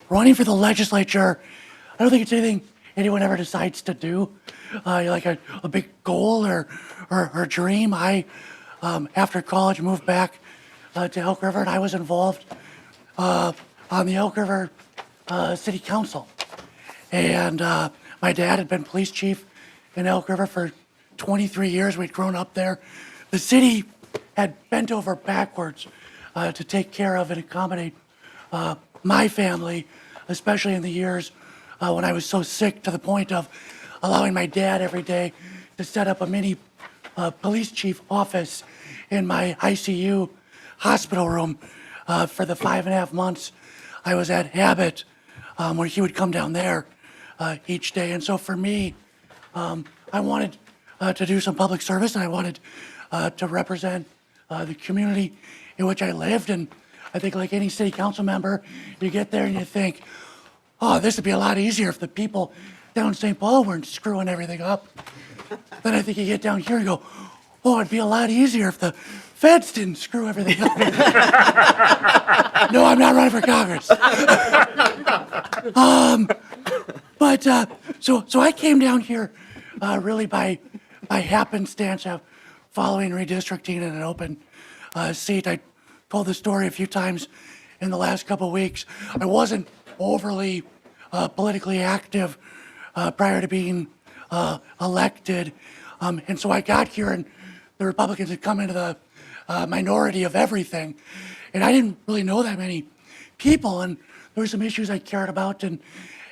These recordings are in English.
running for the legislature, I don't think it's anything anyone ever decides to do, like a big goal or dream. I, after college, moved back to Elk River, and I was involved on the Elk River City Council. And my dad had been police chief in Elk River for 23 years. We'd grown up there. The city had bent over backwards to take care of and accommodate my family, especially in the years when I was so sick to the point of allowing my dad every day to set up a mini police chief office in my ICU hospital room for the 5.5 months I was at Abbott, where he would come down there each day. And so for me, I wanted to do some public service, and I wanted to represent the community in which I lived. And I think, like any city council member, you get there and you think, oh, this would be a lot easier if the people down St. Paul weren't screwing everything up. Then I think you get down here and go, oh, it'd be a lot easier if the feds didn't screw everything up. No, I'm not running for Congress. So I came down here really by happenstance of following redistricting in an open seat. I told the story a few times in the last couple of weeks. I wasn't overly politically active prior to being elected. And so I got here, and the Republicans had come into the minority of everything. And I didn't really know that many people. And there were some issues I cared about, and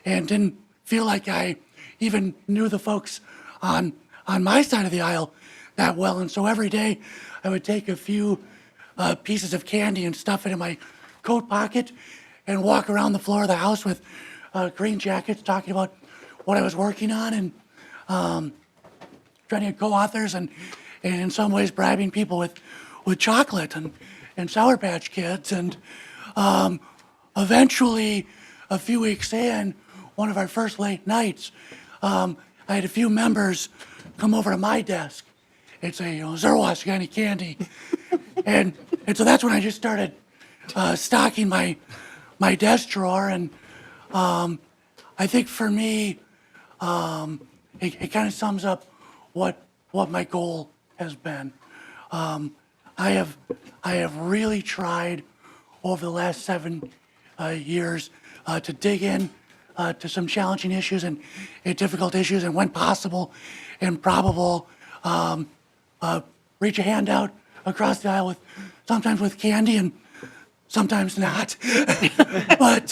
didn't feel like I even knew the folks on my side of the aisle that well. And so every day I would take a few pieces of candy and stuff it in my coat pocket and walk around the floor of the House with green jackets talking about what I was working on, and trying to get co-authors, and in some ways bribing people with chocolate and Sour Patch Kids. And eventually, a few weeks in, one of our first late nights, I had a few members come over to my desk and say, Zerwas, you got any candy? and so that's when I just started stocking my desk drawer. And I think for me, it kind of sums up what my goal has been. I have really tried over the last 7 years to dig in to some challenging issues and difficult issues, and when possible and probable, reach a hand out across the aisle sometimes with candy and sometimes not. But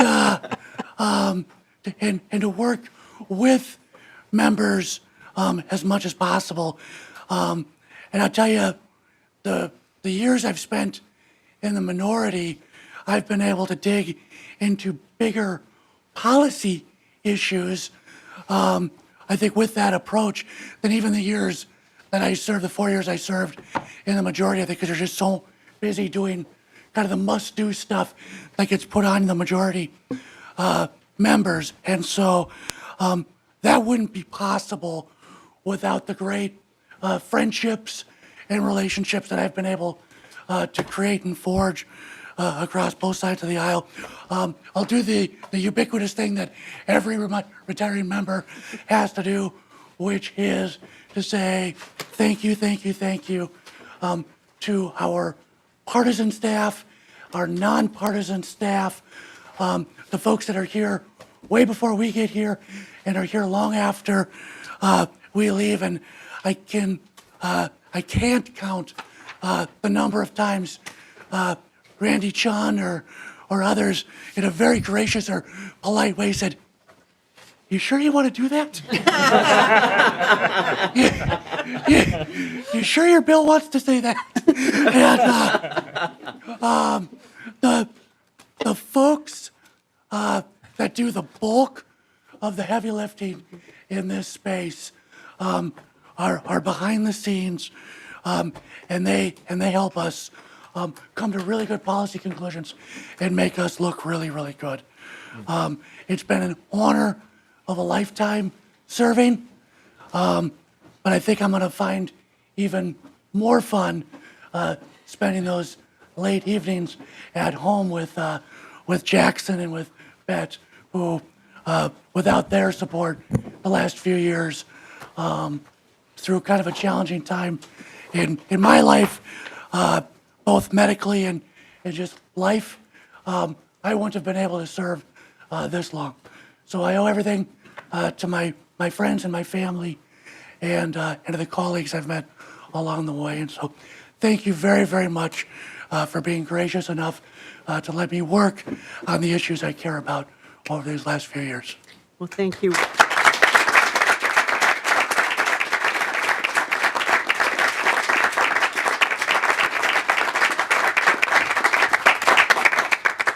and to work with members as much as possible. And I'll tell you, the years I've spent in the minority, I've been able to dig into bigger policy issues, I think, with that approach, than even the years that I served, the 4 years I served in the majority, I think, because they're just so busy doing kind of the must-do stuff that gets put on the majority members. And so that wouldn't be possible without the great friendships and relationships that I've been able to create and forge across both sides of the aisle. I'll do the ubiquitous thing that every retiring member has to do, which is to say thank you to our partisan staff, our nonpartisan staff, the folks that are here way before we get here and are here long after we leave. And I can't count the number of times Randy Chun or others in a very gracious or polite way said, "You sure you want to do that? You sure your bill wants to say that?" And the folks that do the bulk of the heavy lifting in this space are behind the scenes, and they help us come to really good policy conclusions and make us look really, really good. It's been an honor of a lifetime serving, but I think I'm going to find even more fun spending those late evenings at home with Jackson and with Bet, who, without their support the last few years, through kind of a challenging time in my life, both medically and just life, I wouldn't have been able to serve this long. So I owe everything to my friends and my family and to the colleagues I've met along the way. And so thank you very, very much for being gracious enough to let me work on the issues I care about over these last few years. Well, thank you.